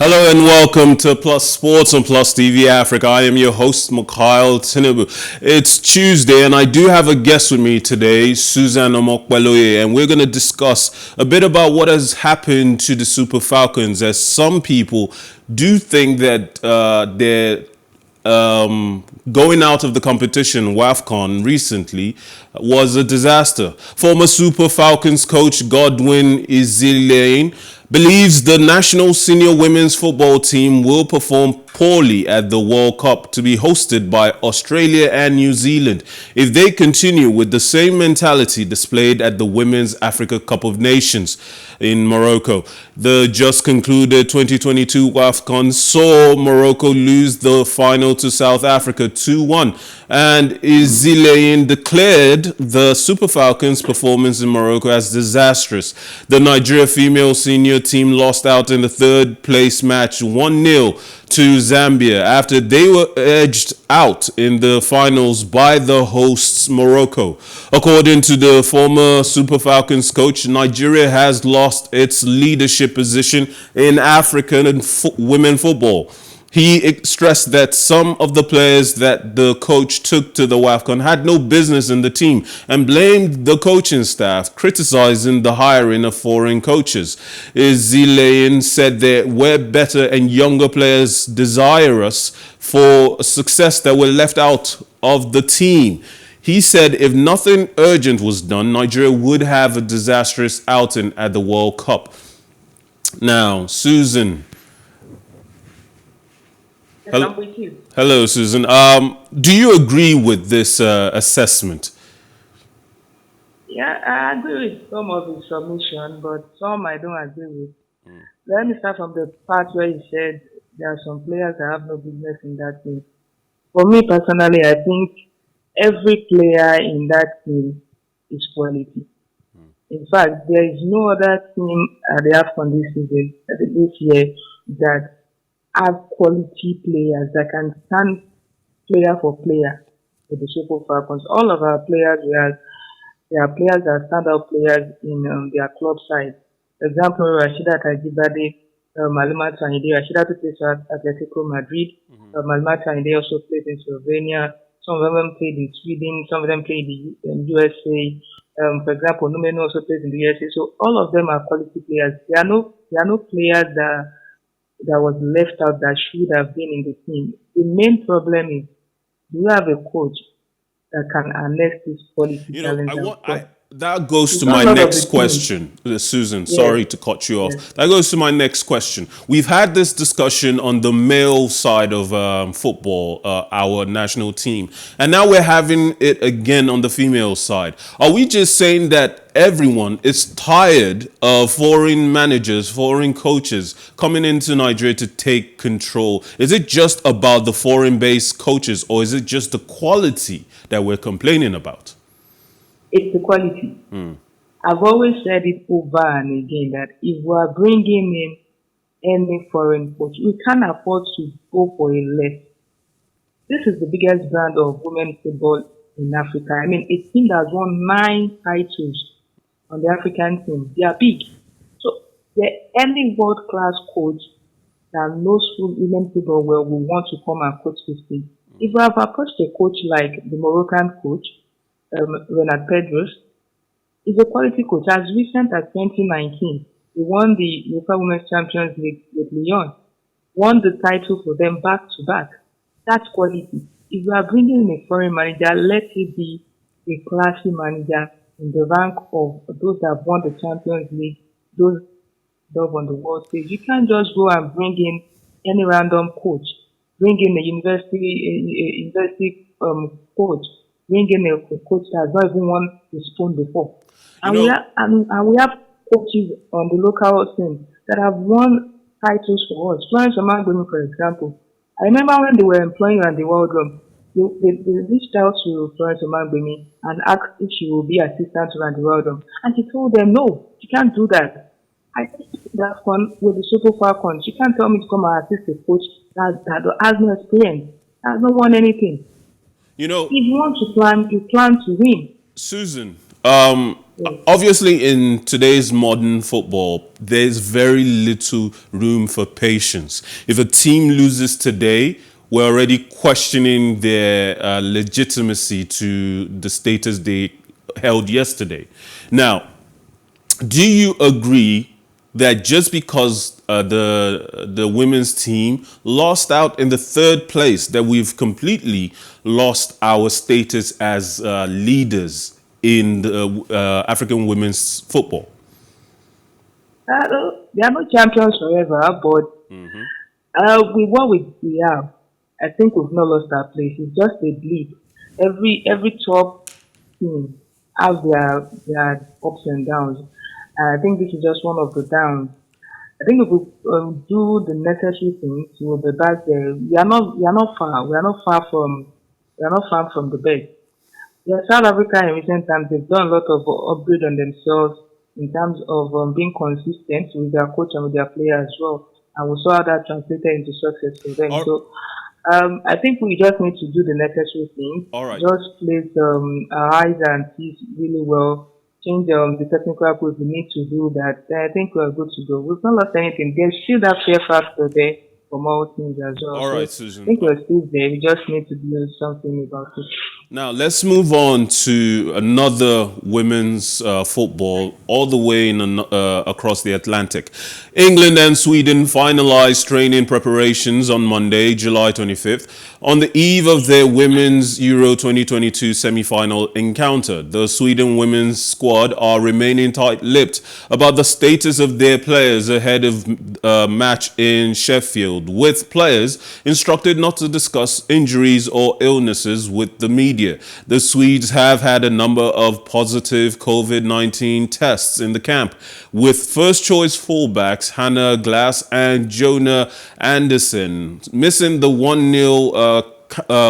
Hello and welcome to Plus Sports on PlusTvAfrica. I am your host, Mikhail Tinubu. It's Tuesday and I do have a guest with me today, Susan Omopeloye, and we're going to discuss a bit about what has happened to the Super Falcons, as some people do think that they're going out of the competition, WAFCON, recently was a disaster. Former Super Falcons coach Godwin Izilein believes the national senior women's football team will perform poorly at the World Cup to be hosted by Australia and New Zealand if they continue with the same mentality displayed at the Women's Africa Cup of Nations in Morocco. The just concluded 2022 WAFCON saw Morocco lose the final to South Africa 2-1, and Izilein declared the Super Falcons' performance in Morocco as disastrous. The Nigeria female senior team lost out in the third place match 1-0 to Zambia after they were edged out in the finals by the hosts Morocco. According to the former Super Falcons coach, Nigeria has lost its leadership position in African women football. He stressed that some of the players that the coach took to the WAFCON had no business in the team and blamed the coaching staff, criticizing the hiring of foreign coaches. Izilein said there were better and younger players desirous for success that were left out of the team. He said if nothing urgent was done, Nigeria would have a disastrous outing at the World Cup. Now, Susan. I'm with you. Hello, Susan. Do you agree with this assessment? Yeah, I agree with some of his submission, but some I don't agree with. Let me start from the part where he said there are some players that have no business in that team. For me personally, I think every player in that team is quality. In fact, there is no other team at the AFCON this year that have quality players that can stand player for player with the Super Falcons. All of our players, they are players that stand out players in their club side. For example, Rashida Tajibade, Maluma Tanide. Rashida plays at Atletico Madrid. Maluma Tanide also plays in Slovenia. Some of them played in Sweden. Some of them played in USA. For example, Numeno also plays in the USA. So all of them are quality players. There are no players that was left out that should have been in the team. The main problem is, do you have a coach that can harness this quality talent? That goes It's to not my a lot of next the team. question, Susan. Yes, Sorry to cut you off. yes. That goes to my next question. We've had this discussion on the male side of football, our national team, and now we're having it again on the female side. Are we just saying that everyone is tired of foreign managers, foreign coaches coming into Nigeria to take control? Is it just about the foreign-based coaches, or is it just the quality that we're complaining about? It's the quality. I've always said it over and again that if we are bringing in any foreign coach, we can't afford to go for a less. This is the biggest brand of women's football in Africa. I mean, a team that has won 9 titles on the African team. They are big. So, any world-class coach that knows women football well will want to come and coach this team. If we have approached a coach like the Moroccan coach, Renat Pedros, is a quality coach. As recent as 2019, he won the UEFA Women's Champions League with Lyon, won the title for them back to back. That's quality. If you are bringing in a foreign manager, let it be a classy manager in the rank of those that have won the Champions League, those that have on the world stage. You can't just go and bring in any random coach, bring in a university coach, bring in a coach that has not even won the spoon before. And we have coaches on the local scene that have won titles for us. Florence Omangbemi, for example. I remember when they were employing her at the World Cup, they reached out to Florence Omangbemi and asked if she would be assistant to Randy Weldon. And she told them, no, she can't do that. I think that's one with the Super Falcons. You can't tell me to come and assist a coach that has no experience, has not won anything. You know, If you want to plan, you plan to win. Susan, Yes. Obviously, in today's modern football, there's very little room for patience. If a team loses today, we're already questioning their legitimacy to the status they held yesterday. Now, do you agree that just because the women's team lost out in the third place, that we've completely lost our status as leaders in the African women's football? They are not champions forever, but with what we have, I think we've not lost our place. It's just a blip. Every top team have their ups and downs. And I think this is just one of the downs. I think if we do the necessary things, we'll be back there. We are not far. We are not far from the best. Yeah, South Africa in recent times they've done a lot of upgrade on themselves in terms of being consistent with their coach and with their players as well. And we saw how that translated into success for them. All, So I think we just need to do the necessary things. all right. Just place our eyes and teeth really well. Change the technical approach we need to do that. Then I think we're good to go. We've not lost anything. There's still that fear factor there from all teams as well. All So right, I Susan. think we're still there. We just need to do something about it. Now let's move on to another women's football, all the way across the Atlantic. England and Sweden finalized training preparations on Monday, July 25th, on the eve of their women's Euro 2022 semi-final encounter. The Sweden women's squad are remaining tight-lipped about the status of their players ahead of a match in Sheffield, with players instructed not to discuss injuries or illnesses with the media. The Swedes have had a number of positive COVID-19 tests in the camp, with first-choice fullbacks Hannah Glass and Jonah Anderson missing the 1-0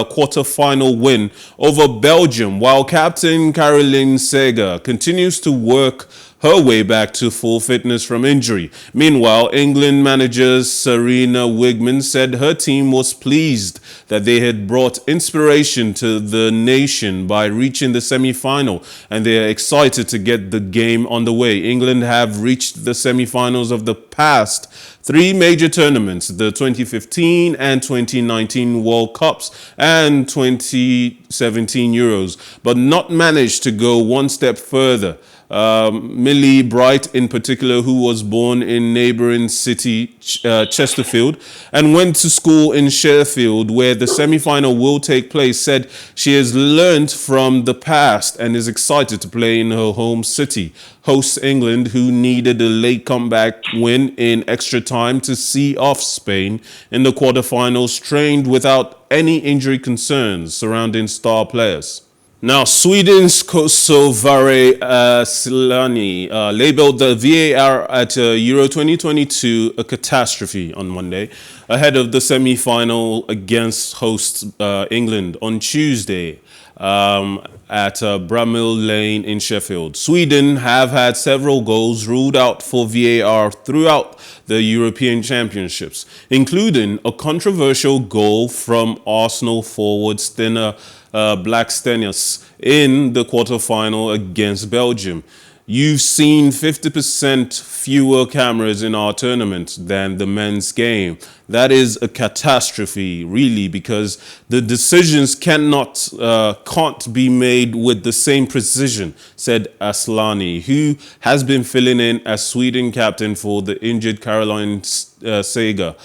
quarter-final win over Belgium, while captain Caroline Seger continues to work her way back to full fitness from injury. Meanwhile, England manager Sarina Wigman said her team was pleased that they had brought inspiration to the nation by reaching the semi-final, and they are excited to get the game on the way. England have reached the semi-finals of the past three major tournaments, the 2015 and 2019 World Cups and 2017 Euros, but not managed to go one step further. Millie Bright, in particular, who was born in neighboring city Chesterfield and went to school in Sheffield, where the semi-final will take place, said she has learned from the past and is excited to play in her home city. Hosts England, who needed a late comeback win in extra time to see off Spain in the quarterfinals, trained without any injury concerns surrounding star players. Now, Sweden's Kosovare Silani labeled the VAR at Euro 2022 a catastrophe on Monday, ahead of the semi-final against host England on Tuesday at Bramall Lane in Sheffield. Sweden have had several goals ruled out for VAR throughout the European Championships, including a controversial goal from Arsenal forward Stena Blackstenius in the quarterfinal against Belgium. You've seen 50% fewer cameras in our tournament than the men's game. That is a catastrophe, really, because the decisions can't be made with the same precision, said Aslani, who has been filling in as Sweden captain for the injured Caroline Seger.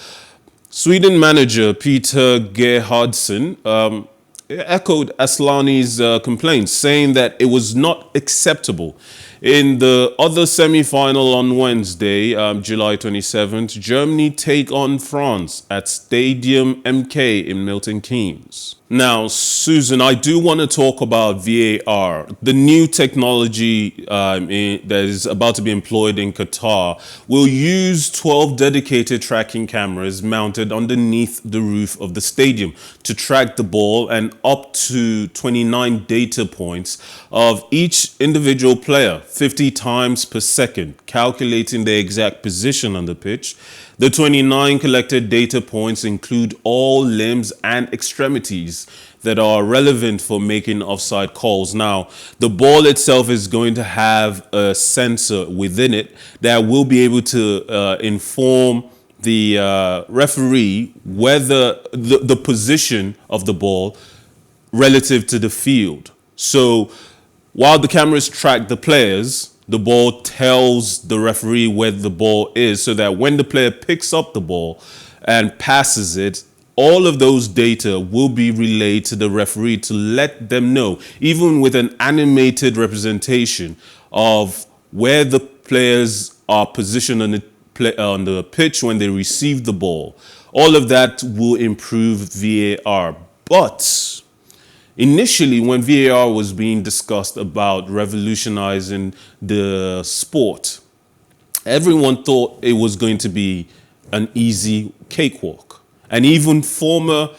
Sweden manager Peter Gerhardsson echoed Aslani's complaints, saying that it was not acceptable. In the other semi-final on Wednesday, July 27th, Germany take on France at Stadium MK in Milton Keynes. Now, Susan, I do want to talk about VAR. The new technology that is about to be employed in Qatar will use 12 dedicated tracking cameras mounted underneath the roof of the stadium to track the ball and up to 29 data points of each individual player 50 times per second, calculating their exact position on the pitch. The 29 collected data points include all limbs and extremities things that are relevant for making offside calls. Now, the ball itself is going to have a sensor within it that will be able to inform the referee whether the position of the ball relative to the field. So while the cameras track the players, the ball tells the referee where the ball is, so that when the player picks up the ball and passes it, all of those data will be relayed to the referee to let them know, even with an animated representation of where the players are positioned on the pitch when they receive the ball. All of that will improve VAR. But initially, when VAR was being discussed about revolutionizing the sport, everyone thought it was going to be an easy cakewalk. And even former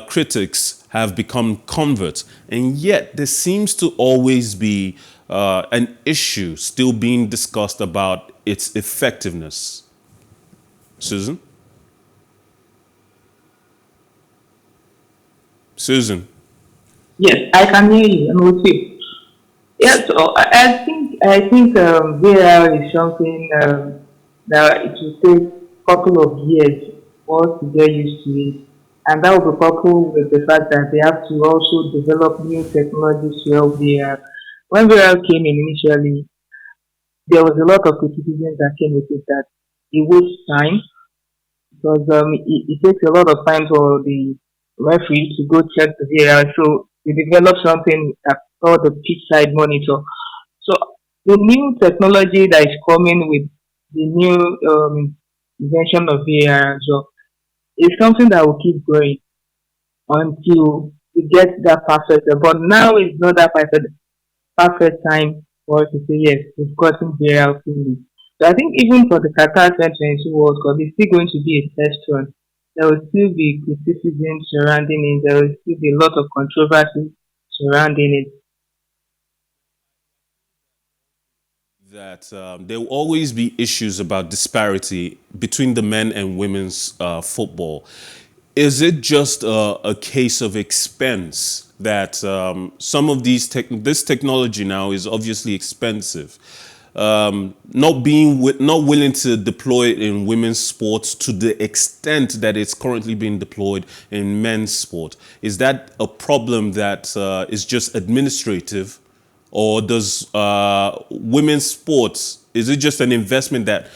critics have become converts. And yet, there seems to always be an issue still being discussed about its effectiveness. Susan? Susan? Yes, I can hear you. I'm with you. Yes, so I think VAR is something that it will take a couple of years for us to get used to it, and that will be coupled with the fact that they have to also develop new technologies to help VAR. When VAR came in initially, there was a lot of criticism that came with it that it wastes time because it takes a lot of time for the referee to go check the VAR. So they developed something that called the pitch side monitor. So the new technology that is coming with the new invention of VAR so is something that will keep growing until we get that perfect. But now it's not that perfect time for us to say yes, we've gotten VAR fully. So I think even for the Qatar 2022 World Cup, it's still going to be a test run. There will still be criticism surrounding it. There will still be a lot of controversy surrounding it. That there will always be issues about disparity between the men and women's football. Is it just a case of expense that some of this technology now is obviously expensive? Not willing to deploy it in women's sports to the extent that it's currently being deployed in men's sport. Is that a problem that is just administrative, or does women's sports, is it just an investment that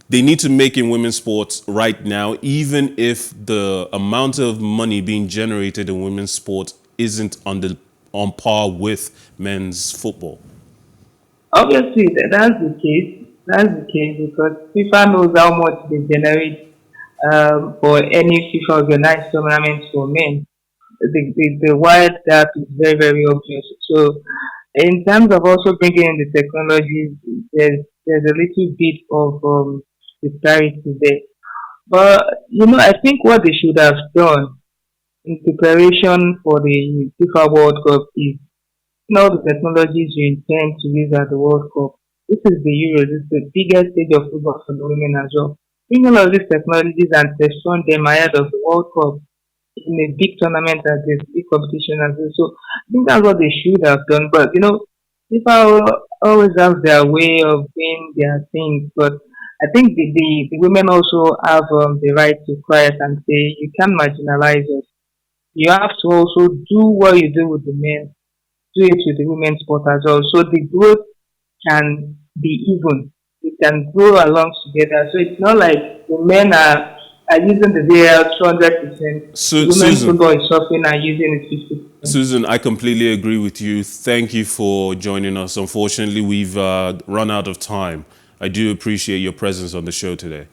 they need to make in women's sports right now, even if the amount of money being generated in women's sports isn't on par with men's football? Obviously, that's the case. That's the case because FIFA knows how much they generate for any FIFA organized tournament for men. The wide gap is very, very obvious. So, in terms of also bringing in the technologies, there's a little bit of disparity there. But I think what they should have done in preparation for the FIFA World Cup is all the technologies you intend to use at the World Cup. This is the Euros. This is the biggest stage of football for the women as well. Bring all of these technologies and test run them ahead of the World Cup in a big tournament as this, big competition as this. So I think that's what they should have done. But people always have their way of doing their things. But I think the women also have the right to quiet and say you can't marginalize us. You have to also do what you do with the men, do it with the women's sport as well. So the growth can be even. We can grow along together. So it's not like the men are using the VAR 200%. Women's Susan, football is suffering and using it 50%. Susan, I completely agree with you. Thank you for joining us. Unfortunately, we've run out of time. I do appreciate your presence on the show today.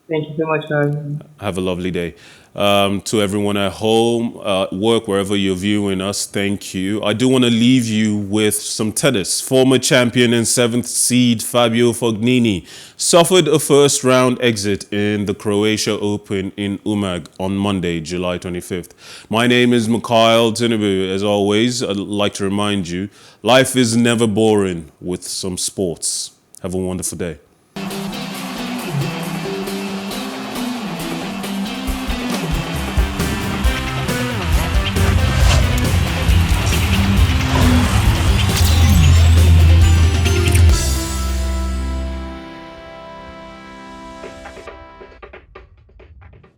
Thank you so much for having me. Have a lovely day. To everyone at home, work, wherever you're viewing us, thank you. I do want to leave you with some tennis. Former champion and seventh seed Fabio Fognini suffered a first round exit in the Croatia Open in Umag on Monday, July 25th. My name is Mikhail Tinubu. As always, I'd like to remind you, life is never boring with some sports. Have a wonderful day.